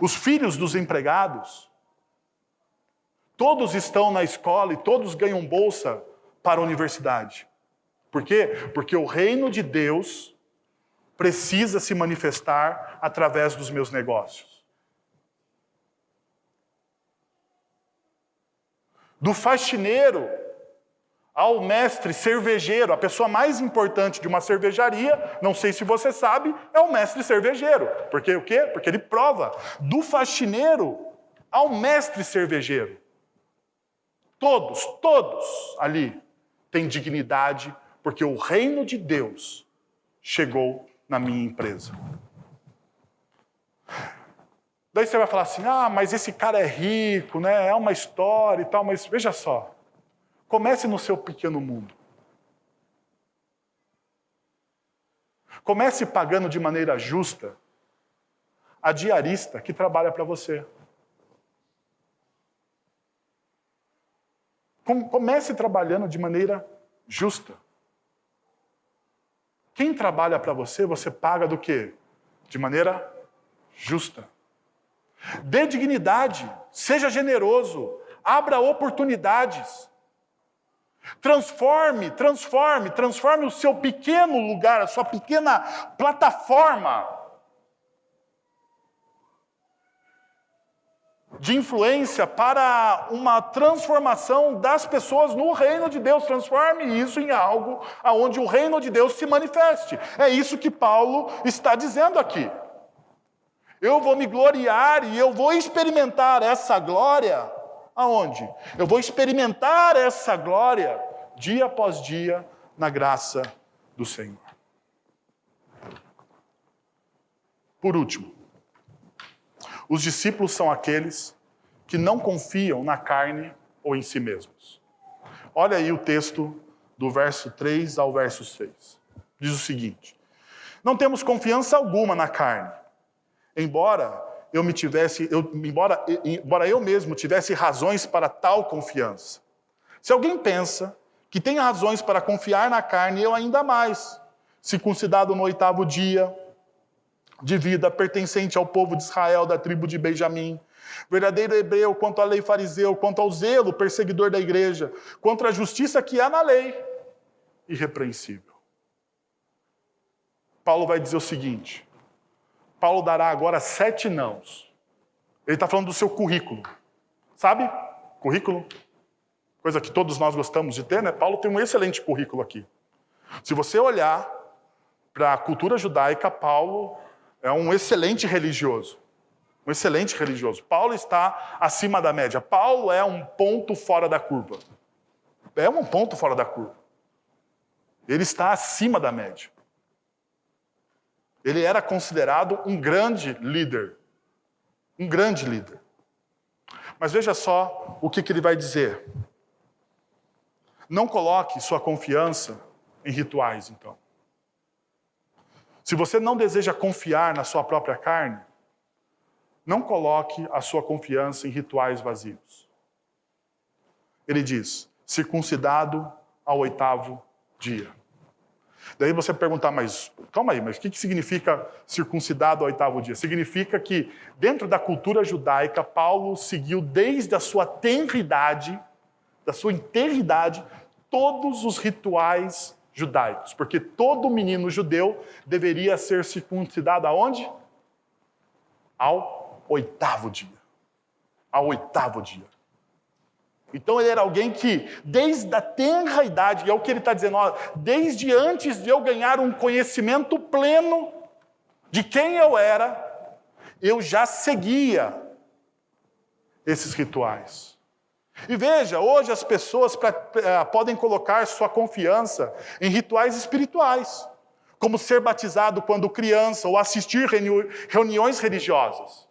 Os filhos dos empregados, todos estão na escola e todos ganham bolsa para a universidade. Por quê? Porque o reino de Deus precisa se manifestar através dos meus negócios. Do faxineiro ao mestre cervejeiro, a pessoa mais importante de uma cervejaria, não sei se você sabe, é o mestre cervejeiro. Porque o quê? Porque ele prova. Do faxineiro ao mestre cervejeiro. Todos ali têm dignidade, porque o reino de Deus chegou na minha empresa. Daí você vai falar assim, mas esse cara é rico, né? É uma história e tal, mas veja só. Comece no seu pequeno mundo. Comece pagando de maneira justa a diarista que trabalha para você. Comece trabalhando de maneira justa. Quem trabalha para você, você paga do quê? De maneira justa. Dê dignidade, seja generoso, abra oportunidades. Transforme o seu pequeno lugar, a sua pequena plataforma de influência para uma transformação das pessoas no reino de Deus. Transforme isso em algo onde o reino de Deus se manifeste. É isso que Paulo está dizendo aqui. Eu vou me gloriar e eu vou experimentar essa glória. Aonde? Eu vou experimentar essa glória dia após dia na graça do Senhor. Por último, os discípulos são aqueles que não confiam na carne ou em si mesmos. Olha aí o texto do verso 3 ao verso 6. Diz o seguinte: não temos confiança alguma na carne, embora eu mesmo tivesse razões para tal confiança. Se alguém pensa que tem razões para confiar na carne, eu ainda mais. Circuncidado no 8º dia, de vida, pertencente ao povo de Israel, da tribo de Benjamim. Verdadeiro hebreu, quanto à lei fariseu, quanto ao zelo, perseguidor da igreja, quanto à justiça que há na lei, irrepreensível. Paulo vai dizer o seguinte, Paulo dará agora 7 nãos. Ele está falando do seu currículo. Sabe? Currículo. Coisa que todos nós gostamos de ter, né? Paulo tem um excelente currículo aqui. Se você olhar para a cultura judaica, Paulo é um excelente religioso. Um excelente religioso. Paulo está acima da média. Paulo é um ponto fora da curva. É um ponto fora da curva. Ele está acima da média. Ele era considerado um grande líder. Um grande líder. Mas veja só o que ele vai dizer. Não coloque sua confiança em rituais, então. Se você não deseja confiar na sua própria carne, não coloque a sua confiança em rituais vazios. Ele diz, circuncidado ao 8º dia. Daí você perguntar, mas calma aí, mas o que significa circuncidado ao 8º dia? Significa que dentro da cultura judaica, Paulo seguiu desde a sua tenridade, da sua integridade, todos os rituais judaicos. Porque todo menino judeu deveria ser circuncidado aonde? Ao 8º dia. Ao 8º dia. Então ele era alguém que, desde a tenra idade, e é o que ele está dizendo, ó, desde antes de eu ganhar um conhecimento pleno de quem eu era, eu já seguia esses rituais. E veja, hoje as pessoas podem colocar sua confiança em rituais espirituais, como ser batizado quando criança ou assistir reuniões religiosas.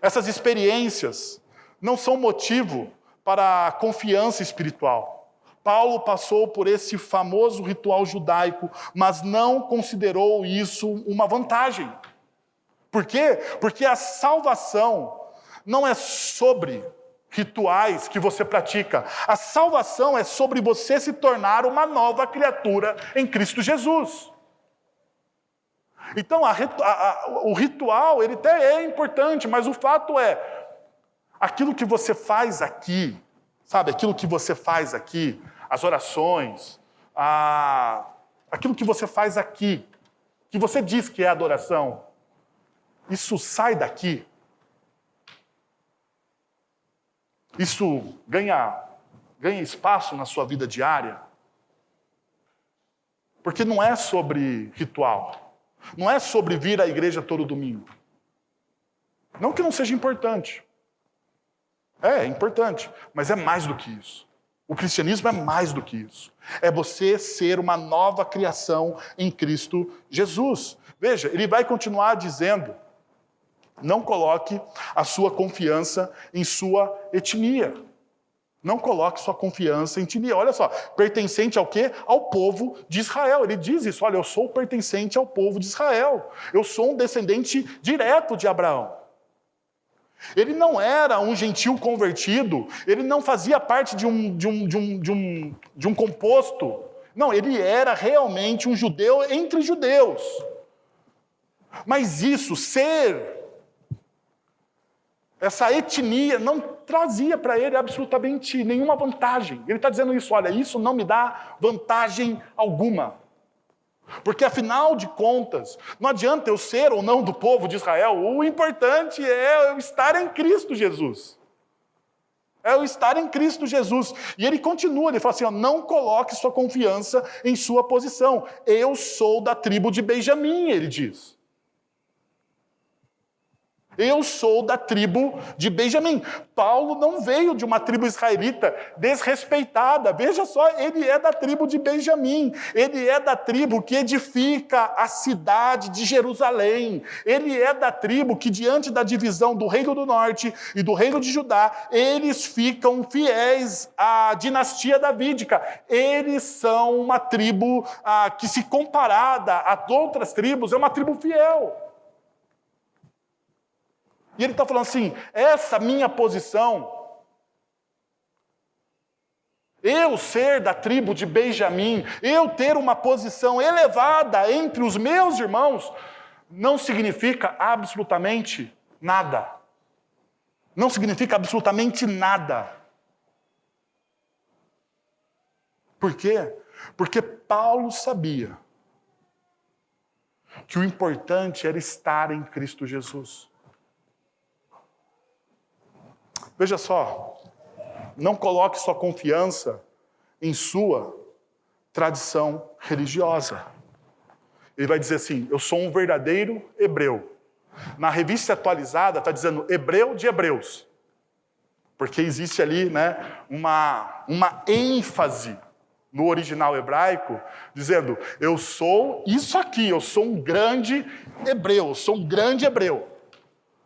Essas experiências não são motivo para a confiança espiritual. Paulo passou por esse famoso ritual judaico, mas não considerou isso uma vantagem. Por quê? Porque a salvação não é sobre rituais que você pratica. A salvação é sobre você se tornar uma nova criatura em Cristo Jesus. Então, o ritual, ele até é importante, mas o fato é, aquilo que você faz aqui, sabe? Aquilo que você faz aqui, as orações, aquilo que você faz aqui, que você diz que é adoração, isso sai daqui. Isso ganha espaço na sua vida diária. Porque não é sobre ritual. Não é sobre vir à igreja todo domingo. Não que não seja importante. É importante, mas é mais do que isso. O cristianismo é mais do que isso. É você ser uma nova criação em Cristo Jesus. Veja, ele vai continuar dizendo, não coloque a sua confiança em sua etnia. Não coloque sua confiança em etnia. Olha só, pertencente ao quê? Ao povo de Israel. Ele diz isso, olha, eu sou pertencente ao povo de Israel. Eu sou um descendente direto de Abraão. Ele não era um gentil convertido, ele não fazia parte de um composto. Não, ele era realmente um judeu entre judeus. Mas isso, essa etnia, não trazia para ele absolutamente nenhuma vantagem. Ele está dizendo isso, olha, isso não me dá vantagem alguma. Porque, afinal de contas, não adianta eu ser ou não do povo de Israel, o importante é eu estar em Cristo Jesus. É eu estar em Cristo Jesus. E ele continua, ele fala assim, ó, não coloque sua confiança em sua posição. Eu sou da tribo de Benjamim, ele diz. Eu sou da tribo de Benjamim. Paulo não veio de uma tribo israelita desrespeitada. Veja só, ele é da tribo de Benjamim. Ele é da tribo que edifica a cidade de Jerusalém. Ele é da tribo que, diante da divisão do reino do norte e do reino de Judá, eles ficam fiéis à dinastia davídica. Eles são uma tribo que, se comparada a outras tribos, é uma tribo fiel. E ele está falando assim, essa minha posição, eu ser da tribo de Benjamim, eu ter uma posição elevada entre os meus irmãos, não significa absolutamente nada. Não significa absolutamente nada. Por quê? Porque Paulo sabia que o importante era estar em Cristo Jesus. Veja só, não coloque sua confiança em sua tradição religiosa. Ele vai dizer assim, eu sou um verdadeiro hebreu. Na revista atualizada está dizendo hebreu de hebreus. Porque existe ali, né, uma ênfase no original hebraico, dizendo, eu sou isso aqui, eu sou um grande hebreu, eu sou um grande hebreu.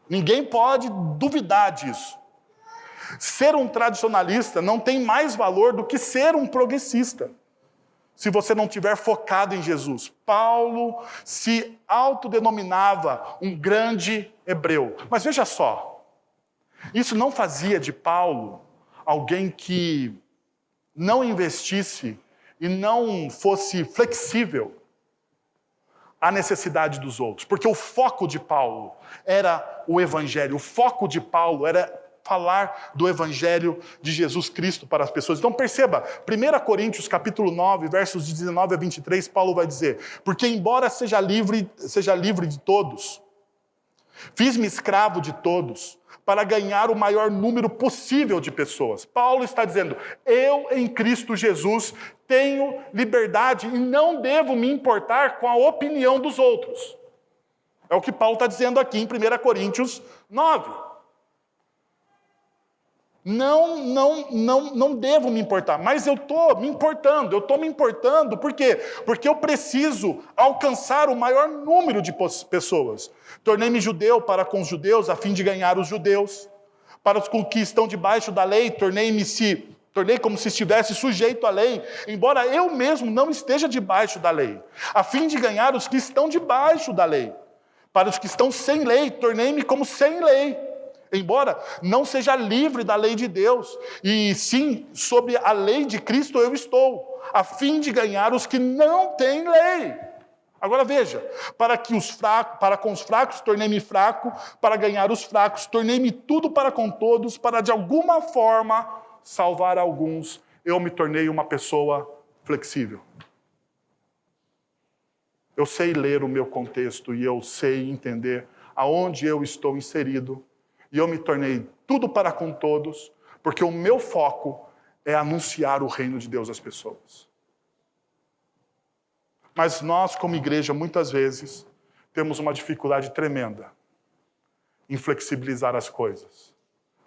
Ninguém pode duvidar disso. Ser um tradicionalista não tem mais valor do que ser um progressista, se você não estiver focado em Jesus. Paulo se autodenominava um grande hebreu. Mas veja só, isso não fazia de Paulo alguém que não investisse e não fosse flexível à necessidade dos outros. Porque o foco de Paulo era o Evangelho. O foco de Paulo era falar do Evangelho de Jesus Cristo para as pessoas. Então perceba, 1 Coríntios capítulo 9, versos de 19 a 23, Paulo vai dizer, porque embora seja livre de todos, fiz-me escravo de todos, para ganhar o maior número possível de pessoas. Paulo está dizendo, eu em Cristo Jesus tenho liberdade e não devo me importar com a opinião dos outros. É o que Paulo está dizendo aqui em 1 Coríntios 9. Não devo me importar, mas eu estou me importando, por quê? Porque eu preciso alcançar o maior número de pessoas. Tornei-me judeu para com os judeus, a fim de ganhar os judeus. Para os que estão debaixo da lei, tornei como se estivesse sujeito à lei, embora eu mesmo não esteja debaixo da lei, a fim de ganhar os que estão debaixo da lei. Para os que estão sem lei, tornei-me como sem lei, embora não seja livre da lei de Deus, e sim, sob a lei de Cristo eu estou, a fim de ganhar os que não têm lei. Agora veja, para com os fracos tornei-me fraco, para ganhar os fracos, tornei-me tudo para com todos, para de alguma forma salvar alguns, eu me tornei uma pessoa flexível. Eu sei ler o meu contexto e eu sei entender aonde eu estou inserido, e eu me tornei tudo para com todos, porque o meu foco é anunciar o reino de Deus às pessoas. Mas nós, como igreja, muitas vezes, temos uma dificuldade tremenda em flexibilizar as coisas.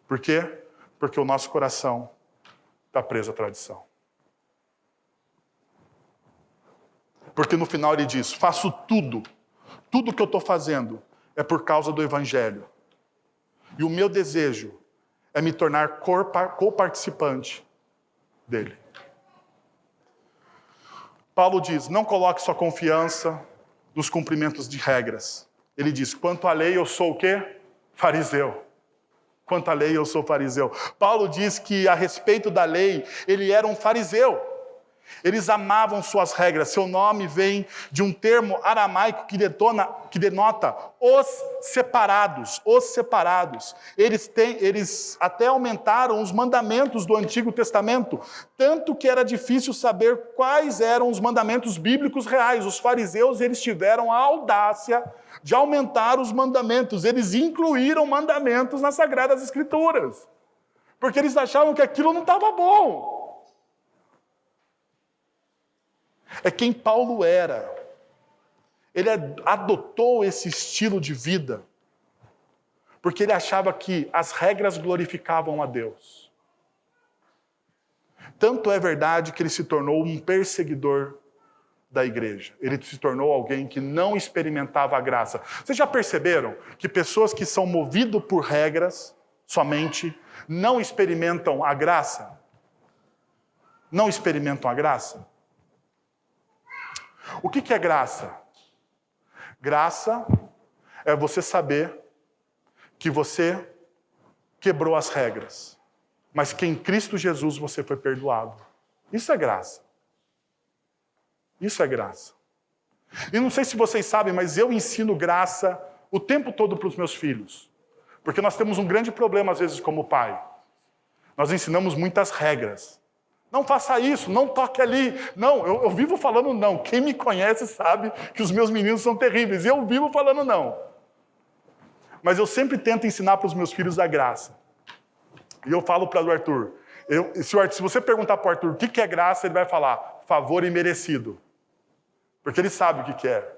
Por quê? Porque o nosso coração está preso à tradição. Porque no final ele diz, faço tudo que eu estou fazendo é por causa do Evangelho. E o meu desejo é me tornar coparticipante dele. Paulo diz, não coloque sua confiança nos cumprimentos de regras. Ele diz, quanto à lei eu sou o quê? Fariseu. Quanto à lei eu sou fariseu. Paulo diz que a respeito da lei, ele era um fariseu. Eles amavam suas regras. Seu nome vem de um termo aramaico que denota os separados. Os separados. Eles até aumentaram os mandamentos do Antigo Testamento, tanto que era difícil saber quais eram os mandamentos bíblicos reais. Os fariseus, eles tiveram a audácia de aumentar os mandamentos. Eles incluíram mandamentos nas Sagradas Escrituras, porque eles achavam que aquilo não estava bom. É quem Paulo era. Ele adotou esse estilo de vida porque ele achava que as regras glorificavam a Deus. Tanto é verdade que ele se tornou um perseguidor da igreja. Ele se tornou alguém que não experimentava a graça. Vocês já perceberam que pessoas que são movidas por regras somente não experimentam a graça? Não experimentam a graça? O que é graça? Graça é você saber que você quebrou as regras, mas que em Cristo Jesus você foi perdoado. Isso é graça. Isso é graça. E não sei se vocês sabem, mas eu ensino graça o tempo todo para os meus filhos. Porque nós temos um grande problema, às vezes, como pai. Nós ensinamos muitas regras. Não faça isso, não toque ali. Não, eu vivo falando não. Quem me conhece sabe que os meus meninos são terríveis. Eu vivo falando não. Mas eu sempre tento ensinar para os meus filhos a graça. E eu falo para o Arthur, se você perguntar para o Arthur o que é graça, ele vai falar favor imerecido. Porque ele sabe o que é.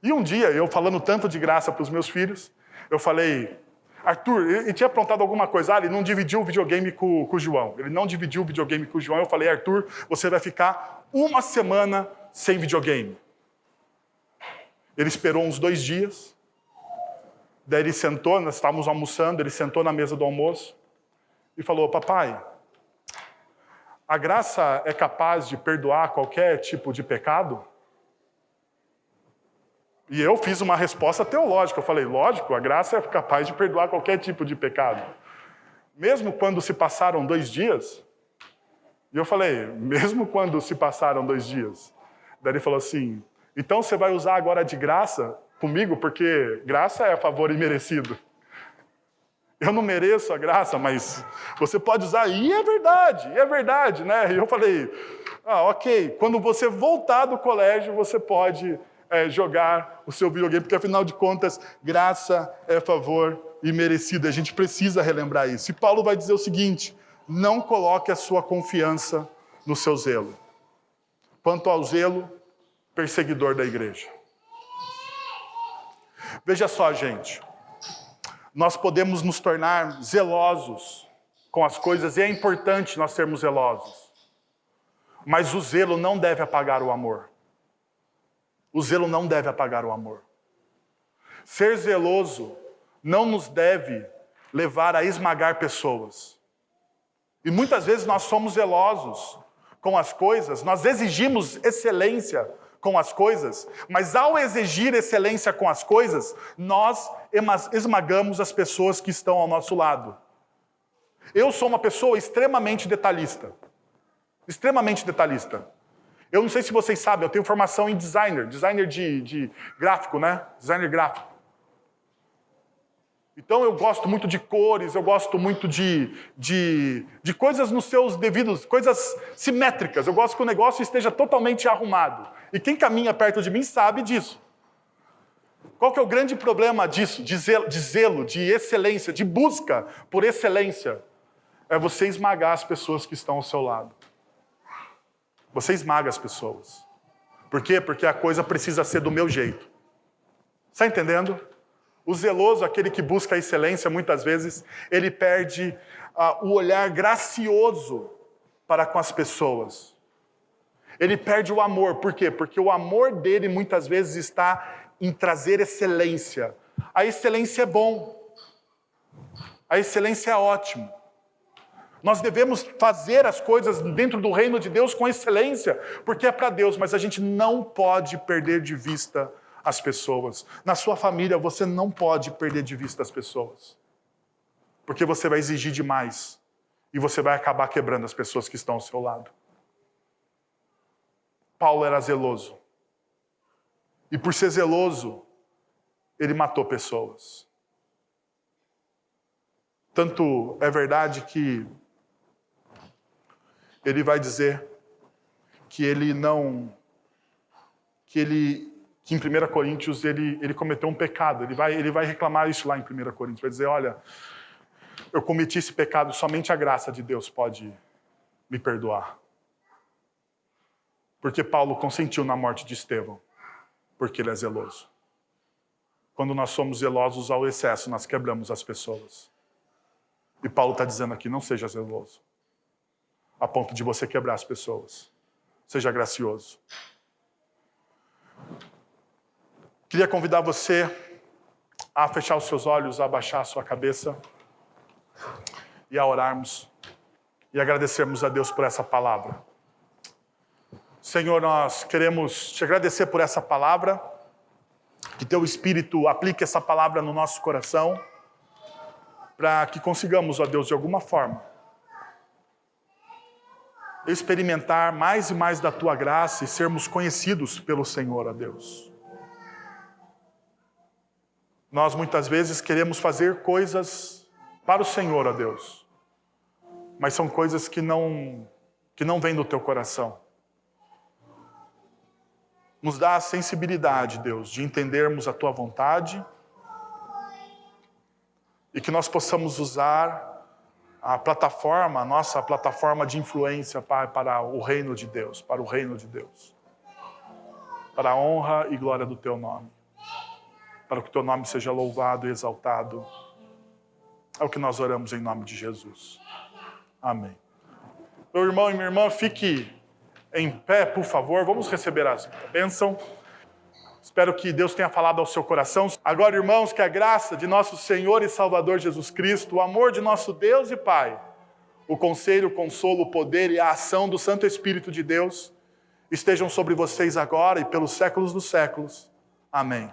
E um dia, eu falando tanto de graça para os meus filhos, eu falei, Arthur, ele tinha aprontado alguma coisa, ele não dividiu o videogame com o João. Ele não dividiu o videogame com o João. Eu falei, Arthur, você vai ficar uma semana sem videogame. Ele esperou uns 2 dias. Daí ele sentou, nós estávamos almoçando, ele sentou na mesa do almoço e falou, papai, a graça é capaz de perdoar qualquer tipo de pecado? E eu fiz uma resposta teológica. Eu falei, lógico, a graça é capaz de perdoar qualquer tipo de pecado. Mesmo quando se passaram 2 dias. E eu falei, mesmo quando se passaram 2 dias. Daí ele falou assim, então você vai usar agora de graça comigo, porque graça é favor imerecido. Eu não mereço a graça, mas você pode usar. E é verdade, né? E eu falei, ok, quando você voltar do colégio, você pode jogar o seu videogame, porque afinal de contas, graça é favor imerecido. A gente precisa relembrar isso. E Paulo vai dizer o seguinte, não coloque a sua confiança no seu zelo. Quanto ao zelo, perseguidor da igreja. Veja só, gente. Nós podemos nos tornar zelosos com as coisas, e é importante nós sermos zelosos. Mas o zelo não deve apagar o amor. O zelo não deve apagar o amor. Ser zeloso não nos deve levar a esmagar pessoas. E muitas vezes nós somos zelosos com as coisas, nós exigimos excelência com as coisas, mas ao exigir excelência com as coisas, nós esmagamos as pessoas que estão ao nosso lado. Eu sou uma pessoa extremamente detalhista. Extremamente detalhista. Eu não sei se vocês sabem, eu tenho formação em designer de gráfico, né? Designer gráfico. Então eu gosto muito de cores, eu gosto muito de coisas nos seus devidos, coisas simétricas. Eu gosto que o negócio esteja totalmente arrumado. E quem caminha perto de mim sabe disso. Qual que é o grande problema disso, de zelo, de excelência, de busca por excelência? É você esmagar as pessoas que estão ao seu lado. Você esmaga as pessoas. Por quê? Porque a coisa precisa ser do meu jeito. Está entendendo? O zeloso, aquele que busca a excelência, muitas vezes, ele perde o olhar gracioso para com as pessoas. Ele perde o amor. Por quê? Porque o amor dele, muitas vezes, está em trazer excelência. A excelência é bom. A excelência é ótimo. Nós devemos fazer as coisas dentro do reino de Deus com excelência, porque é para Deus, mas a gente não pode perder de vista as pessoas. Na sua família, você não pode perder de vista as pessoas, porque você vai exigir demais e você vai acabar quebrando as pessoas que estão ao seu lado. Paulo era zeloso. E por ser zeloso, ele matou pessoas. Tanto é verdade que ele vai dizer que ele não... que em 1 Coríntios ele cometeu um pecado. Ele vai reclamar isso lá em 1 Coríntios. Vai dizer, olha, eu cometi esse pecado, somente a graça de Deus pode me perdoar. Porque Paulo consentiu na morte de Estevão, porque ele é zeloso. Quando nós somos zelosos ao excesso, nós quebramos as pessoas. E Paulo está dizendo aqui, não seja zeloso, a ponto de você quebrar as pessoas. Seja gracioso. Queria convidar você a fechar os seus olhos, a abaixar a sua cabeça e a orarmos e agradecermos a Deus por essa palavra. Senhor, nós queremos te agradecer por essa palavra, que teu Espírito aplique essa palavra no nosso coração, para que consigamos, ó Deus, de alguma forma, experimentar mais e mais da Tua graça e sermos conhecidos pelo Senhor, ó Deus. Nós muitas vezes queremos fazer coisas para o Senhor, ó Deus, mas são coisas que não vêm do Teu coração. Nos dá a sensibilidade, Deus, de entendermos a Tua vontade e que nós possamos usar a plataforma, a nossa plataforma de influência, Pai, para o reino de Deus, para o reino de Deus. Para a honra e glória do Teu nome. Para que o Teu nome seja louvado e exaltado. É o que nós oramos em nome de Jesus. Amém. Meu irmão e minha irmã, fique em pé, por favor. Vamos receber a bênção. Espero que Deus tenha falado ao seu coração. Agora, irmãos, que a graça de nosso Senhor e Salvador Jesus Cristo, o amor de nosso Deus e Pai, o conselho, o consolo, o poder e a ação do Santo Espírito de Deus estejam sobre vocês agora e pelos séculos dos séculos. Amém.